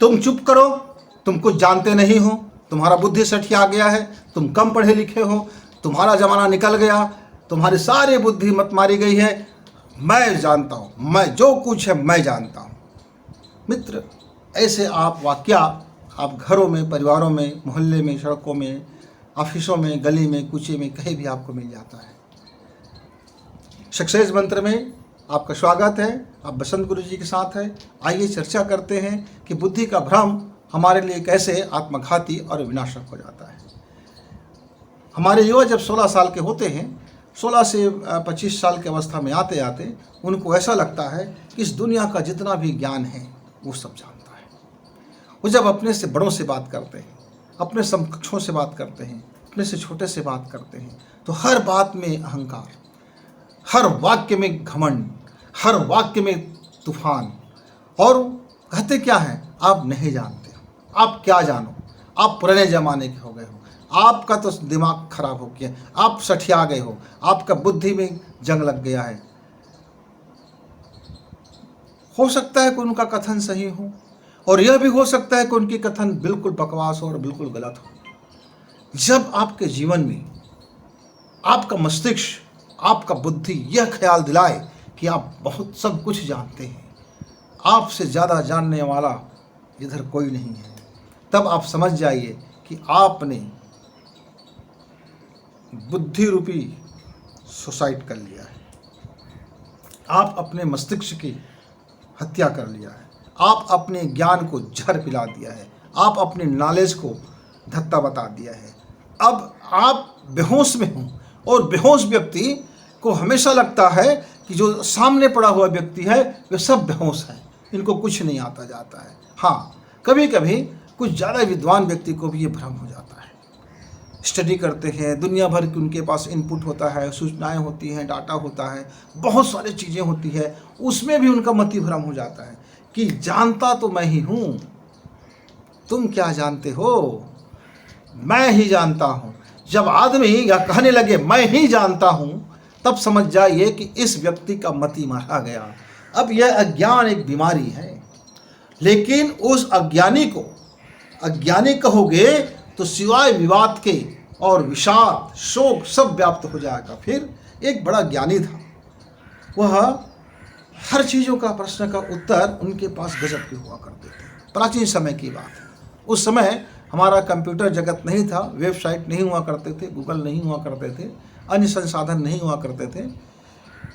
तुम चुप करो, तुम कुछ जानते नहीं हो, तुम्हारा बुद्धि सठिया गया है, तुम कम पढ़े लिखे हो, तुम्हारा ज़माना निकल गया, तुम्हारी सारी बुद्धि मत मारी गई है, मैं जानता हूँ, मैं जो कुछ है मैं जानता हूँ। मित्र, ऐसे आप वाक्या आप घरों में, परिवारों में, मोहल्ले में, सड़कों में, ऑफिसों में, गली में, कूचे में, कहीं भी आपको मिल जाता है। सक्सेस मंत्र में आपका स्वागत है। आप बसंत गुरु जी के साथ हैं। आइए चर्चा करते हैं कि बुद्धि का भ्रम हमारे लिए कैसे आत्मघाती और विनाशक हो जाता है। हमारे युवा जब 16 साल के होते हैं, 16 से 25 साल की अवस्था में आते आते उनको ऐसा लगता है कि इस दुनिया का जितना भी ज्ञान है वो सब जानता है। वो जब अपने से बड़ों से बात करते हैं, अपने समकक्षों से बात करते हैं, अपने से छोटे से बात करते हैं, तो हर बात में अहंकार, हर वाक्य में घमंड, हर वाक्य में तूफान। और कहते क्या है, आप नहीं जानते, आप क्या जानो, आप पुराने ज़माने के हो गए हो, आपका तो दिमाग खराब हो गया, आप सठिया गए हो, आपका बुद्धि में जंग लग गया है। हो सकता है कि उनका कथन सही हो, और यह भी हो सकता है कि उनकी कथन बिल्कुल बकवास हो और बिल्कुल गलत हो। जब आपके जीवन में आपका मस्तिष्क, आपका बुद्धि यह ख्याल दिलाए कि आप बहुत सब कुछ जानते हैं, आपसे ज़्यादा जानने वाला इधर कोई नहीं है, तब आप समझ जाइए कि आपने बुद्धि रूपी सुसाइड कर लिया है। आप अपने मस्तिष्क की हत्या कर लिया है, आप अपने ज्ञान को जहर पिला दिया है, आप अपने नॉलेज को धत्ता बता दिया है। अब आप बेहोश में हो, और बेहोश व्यक्ति को हमेशा लगता है कि जो सामने पड़ा हुआ व्यक्ति है वे सब बेहोश हैं, इनको कुछ नहीं आता जाता है। हाँ, कभी कभी कुछ ज़्यादा विद्वान व्यक्ति को भी ये भ्रम हो जाता है। स्टडी करते हैं, दुनिया भर की उनके पास इनपुट होता है, सूचनाएं होती हैं, डाटा होता है, बहुत सारी चीज़ें होती है, उसमें भी उनका मति भ्रम हो जाता है कि जानता तो मैं ही हूँ, तुम क्या जानते हो, मैं ही जानता हूँ। जब आदमी यह कहने लगे मैं ही जानता हूँ, तब समझ जाइए कि इस व्यक्ति का मति मारा गया। अब यह अज्ञान एक बीमारी है, लेकिन उस अज्ञानी को अज्ञानी कहोगे तो सिवाय विवाद के और विषाद, शोक सब व्याप्त हो जाएगा। फिर एक बड़ा ज्ञानी था, वह हर चीज़ों का प्रश्न का उत्तर उनके पास गजब के हुआ करते थे। प्राचीन समय की बात है, उस समय हमारा कंप्यूटर जगत नहीं था, वेबसाइट नहीं हुआ करते थे, गूगल नहीं हुआ करते थे, अन्य संसाधन नहीं हुआ करते थे,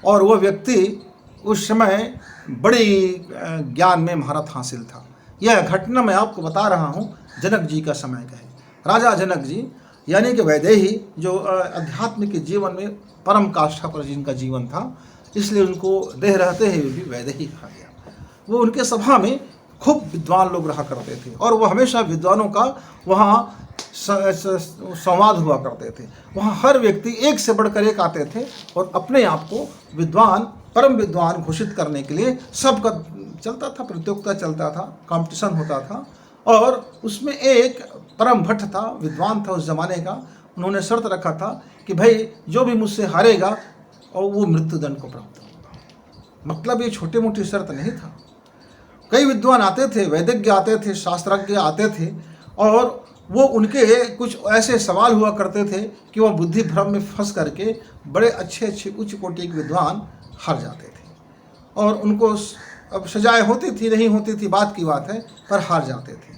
और वह व्यक्ति उस समय बड़ी ज्ञान में महारत हासिल था। यह घटना मैं आपको बता रहा हूँ, जनक जी का समय का है। राजा जनक जी यानी कि वैदेही, जो आध्यात्मिक जीवन में परम काष्ठा पर जिनका जीवन था, इसलिए उनको देह रहते हुए भी वैदेही कहा गया। वो उनके सभा में खूब विद्वान लोग रहा करते थे, और वो हमेशा विद्वानों का वहाँ संवाद हुआ करते थे। वहाँ हर व्यक्ति एक से बढ़कर एक आते थे, और अपने आप को विद्वान, परम विद्वान घोषित करने के लिए सबका चलता था, प्रतियोगिता चलता था, कंपटीशन होता था। और उसमें एक परम भट्ट था, विद्वान था उस जमाने का, उन्होंने शर्त रखा था कि भाई जो भी मुझसे हारेगा और वो मृत्युदंड को प्राप्त होगा। मतलब ये छोटे मोटी शर्त नहीं था। कई विद्वान आते थे, वैदिज्ञ आते थे, शास्त्रज्ञ आते थे, और वो उनके कुछ ऐसे सवाल हुआ करते थे कि वह बुद्धि भ्रम में फंस करके बड़े अच्छे अच्छे उच्च कोटि के विद्वान हार जाते थे, और उनको अब सजाएं होती थी नहीं होती थी बात की बात है, पर हार जाते थे।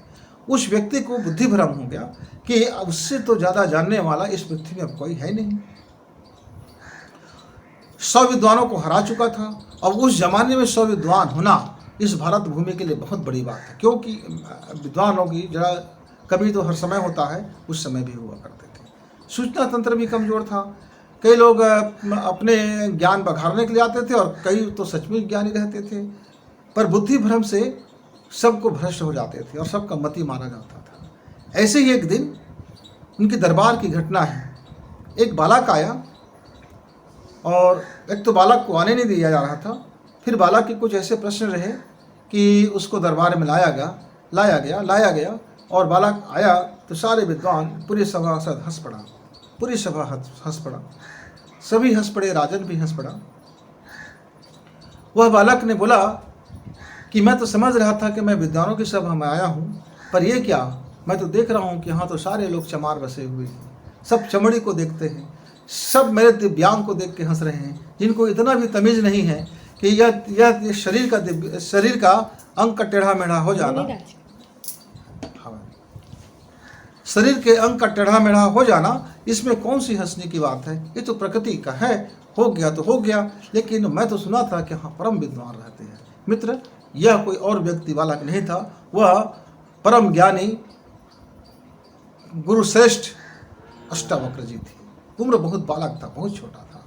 उस व्यक्ति को बुद्धि भ्रम हो गया कि उससे तो ज़्यादा जानने वाला इस पृथ्वी में अब कोई है नहीं। 100 विद्वानों को हरा चुका था, और उस जमाने में 100 विद्वान होना इस भारत भूमि के लिए बहुत बड़ी बात है, क्योंकि विद्वानों की जरा कभी तो हर समय होता है, उस समय भी हुआ करते थे। सूचना तंत्र भी कमज़ोर था, कई लोग अपने ज्ञान बघारने के लिए आते थे, और कई तो सच में ज्ञानी रहते थे, पर बुद्धि भ्रम से सबको भ्रष्ट हो जाते थे और सबका मति मारा जाता था। ऐसे ही एक दिन उनके दरबार की घटना है। एक बालक आया, और एक तो बालक को आने नहीं दिया जा रहा था, फिर बालक के कुछ ऐसे प्रश्न रहे कि उसको दरबार में लाया गया, और बालक आया तो सारे विद्वान, पूरी सभा हंस पड़ा, पूरी सभा हंस पड़ा, सभी हंस पड़े, राजन भी हंस पड़ा। वह बालक ने बोला कि मैं तो समझ रहा था कि मैं विद्वानों की सभा में आया हूँ, पर ये क्या, मैं तो देख रहा हूँ कि यहाँ तो सारे लोग चमार बसे हुए हैं, सब चमड़ी को देखते हैं, सब मेरे दिव्यांग को देख के हंस रहे हैं, जिनको इतना भी तमीज़ नहीं है कि यह शरीर का अंग का टेढ़ा मेढ़ा हो जाना, हाँ, शरीर के अंग का टेढ़ा मेढ़ा हो जाना, इसमें कौन सी हंसने की बात है, ये तो प्रकृति का है, हो गया तो हो गया। लेकिन मैं तो सुना था कि हाँ परम विद्वान रहते हैं। मित्र, यह कोई और व्यक्ति बालक नहीं था, वह परम ज्ञानी गुरुश्रेष्ठ अष्टावक्र जी थे। उम्र बहुत बालक था, बहुत छोटा था,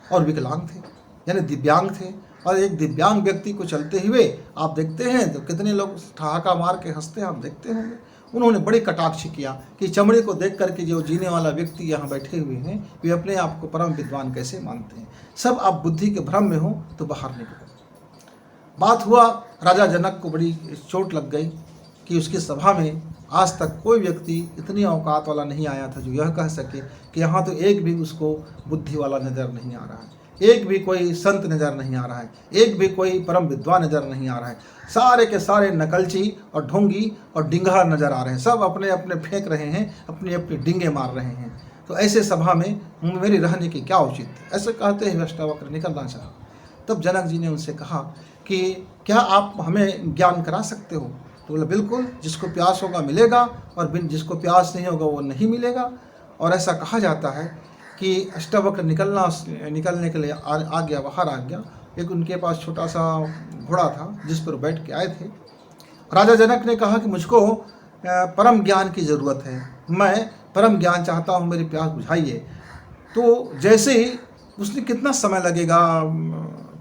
और विकलांग थे, यानी दिव्यांग थे। और एक दिव्यांग व्यक्ति को चलते हुए आप देखते हैं तो कितने लोग ठहाका मार के हंसते हैं, आप देखते होंगे। उन्होंने बड़ी कटाक्ष किया कि चमड़ी को देख करके जो जीने वाला व्यक्ति यहाँ बैठे हुए हैं वे अपने आप को परम विद्वान कैसे मानते हैं। सब आप बुद्धि के भ्रम में हो तो बाहर निकलो। बात हुआ, राजा जनक को बड़ी चोट लग गई कि उसकी सभा में आज तक कोई व्यक्ति इतनी औकात वाला नहीं आया था जो यह कह सके कि यहाँ तो एक भी उसको बुद्धि वाला नज़र नहीं आ रहा है, एक भी कोई संत नज़र नहीं आ रहा है, एक भी कोई परम विद्वान नज़र नहीं आ रहा है। सारे के सारे नकलची और ढोंगी और डिंगहा नज़र आ रहे हैं, सब अपने अपने फेंक रहे हैं, अपनी अपनी डिंगे मार रहे हैं। तो ऐसे सभा में मेरी रहने की क्या उचित थी, ऐसे कहते हुए अष्टावक्र निकलना चाहा। तब जनक जी ने उनसे कहा कि क्या आप हमें ज्ञान करा सकते हो? तो बोला बिल्कुल, जिसको प्यास होगा मिलेगा और जिसको प्यास नहीं होगा वो नहीं मिलेगा। और ऐसा कहा जाता है कि अष्टावक्र निकलने के लिए आ गया, बाहर आ गया। एक उनके पास छोटा सा घोड़ा था जिस पर बैठ के आए थे। राजा जनक ने कहा कि मुझको परम ज्ञान की ज़रूरत है, मैं परम ज्ञान चाहता हूँ, मेरी प्यास बुझाइए। तो जैसे ही उसने कितना समय लगेगा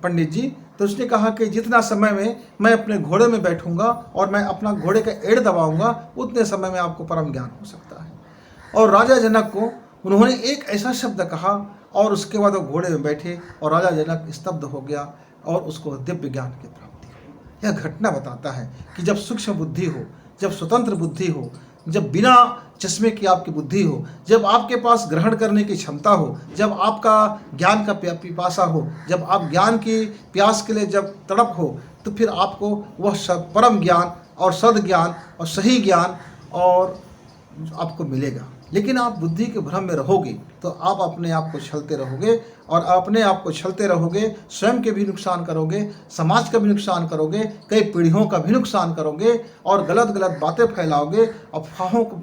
पंडित जी, तो उसने कहा कि जितना समय में मैं अपने घोड़े में बैठूंगा और मैं अपना घोड़े का एड़ दबाऊंगा उतने समय में आपको परम ज्ञान हो सकता है। और राजा जनक को उन्होंने एक ऐसा शब्द कहा और उसके बाद वो घोड़े में बैठे और राजा जनक स्तब्ध हो गया और उसको दिव्य ज्ञान की प्राप्ति हुई। यह घटना बताता है कि जब सूक्ष्म बुद्धि हो, जब स्वतंत्र बुद्धि हो, जब बिना चश्मे की आपकी बुद्धि हो, जब आपके पास ग्रहण करने की क्षमता हो, जब आपका ज्ञान का पिपासा हो, जब आप ज्ञान की प्यास के लिए जब तड़प हो, तो फिर आपको वह परम ज्ञान और सद ज्ञान और सही ज्ञान और आपको मिलेगा। लेकिन आप बुद्धि के भ्रम में रहोगे तो आप अपने आप को छलते रहोगे, और अपने आप को छलते रहोगे, स्वयं के भी नुकसान करोगे, समाज का भी नुकसान करोगे, कई पीढ़ियों का भी नुकसान करोगे, और गलत गलत बातें फैलाओगे, अफवाहों को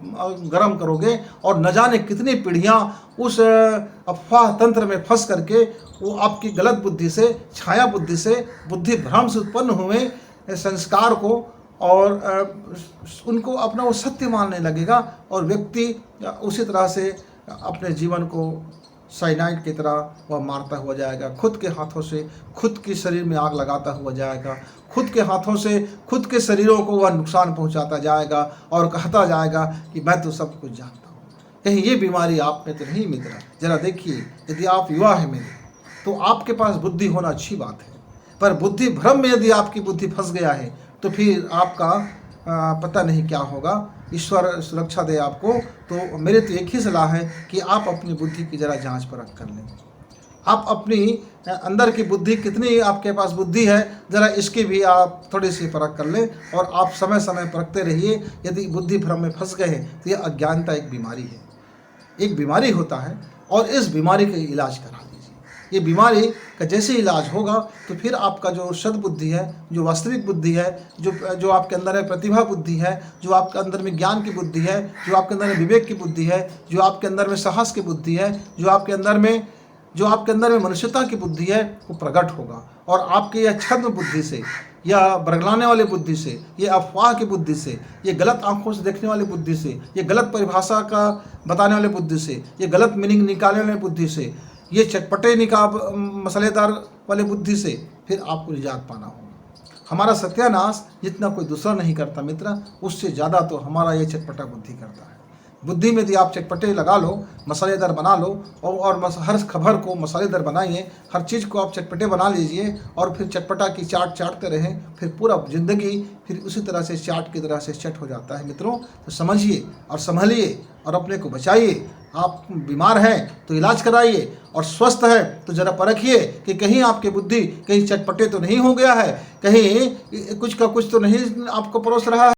गर्म करोगे, और न जाने कितनी पीढ़ियाँ उस अफवाह तंत्र में फंस करके वो आपकी गलत बुद्धि से, छाया बुद्धि से, बुद्धि भ्रम से उत्पन्न हुए संस्कार को और उनको अपना वो सत्य मानने लगेगा, और व्यक्ति उसी तरह से अपने जीवन को साइनाइड की तरह वह मारता हुआ जाएगा, खुद के हाथों से खुद के शरीर में आग लगाता हुआ जाएगा, खुद के हाथों से खुद के शरीरों को वह नुकसान पहुंचाता जाएगा और कहता जाएगा कि मैं तो सब कुछ जानता हूँ। कहीं ये बीमारी आप में तो नहीं मित्र? जरा देखिए, यदि आप युवा हैं मेरे, तो आपके पास बुद्धि होना अच्छी बात है, पर बुद्धि भ्रम में यदि आपकी बुद्धि फंस गया है तो फिर आपका पता नहीं क्या होगा। ईश्वर सुरक्षा दे आपको। तो मेरे तो एक ही सलाह है कि आप अपनी बुद्धि की ज़रा जांच परख कर लें। आप अपनी अंदर की बुद्धि, कितनी आपके पास बुद्धि है, ज़रा इसकी भी आप थोड़ी सी परख कर लें, और आप समय समय परखते रहिए। यदि बुद्धि भ्रम में फंस गए हैं तो यह अज्ञानता एक बीमारी है, एक बीमारी होता है, और इस बीमारी का इलाज करा लीजिए। ये बीमारी का जैसे इलाज होगा तो फिर आपका जो सद्बुद्धि है, जो वास्तविक बुद्धि है, जो आपके अंदर है प्रतिभा बुद्धि है, जो आपके अंदर में ज्ञान की बुद्धि है, जो आपके अंदर में विवेक की बुद्धि है, जो आपके अंदर में साहस की बुद्धि है, जो आपके अंदर में मनुष्यता की बुद्धि है, वो प्रकट होगा। और आपके यह छद्म बुद्धि से, या बरगलाने वाली बुद्धि से, ये अफवाह की बुद्धि से, ये गलत आंखों से देखने वाली बुद्धि से, ये गलत परिभाषा का बताने वाली बुद्धि से, ये गलत मीनिंग निकालने वाली बुद्धि से, ये चटपटे निकाब मसालेदार वाले बुद्धि से फिर आपको निजात पाना होगा। हमारा सत्यानाश जितना कोई दूसरा नहीं करता मित्र, उससे ज़्यादा तो हमारा ये चटपटा बुद्धि करता है। बुद्धि में यदि आप चटपटे लगा लो, मसालेदार बना लो, और हर खबर को मसालेदार बनाइए, हर चीज़ को आप चटपटे बना लीजिए, और फिर चटपटा की चाट चाटते रहें, फिर पूरा ज़िंदगी फिर उसी तरह से चाट की तरह से चट हो जाता है। मित्रों, तो समझिए और संभलिए और अपने को बचाइए, आप बीमार हैं तो इलाज कराइए, और स्वस्थ है तो ज़रा परखिए कि कहीं आपकी बुद्धि कहीं चटपटे तो नहीं हो गया है, कहीं कुछ का कुछ तो नहीं आपको परोस रहा है।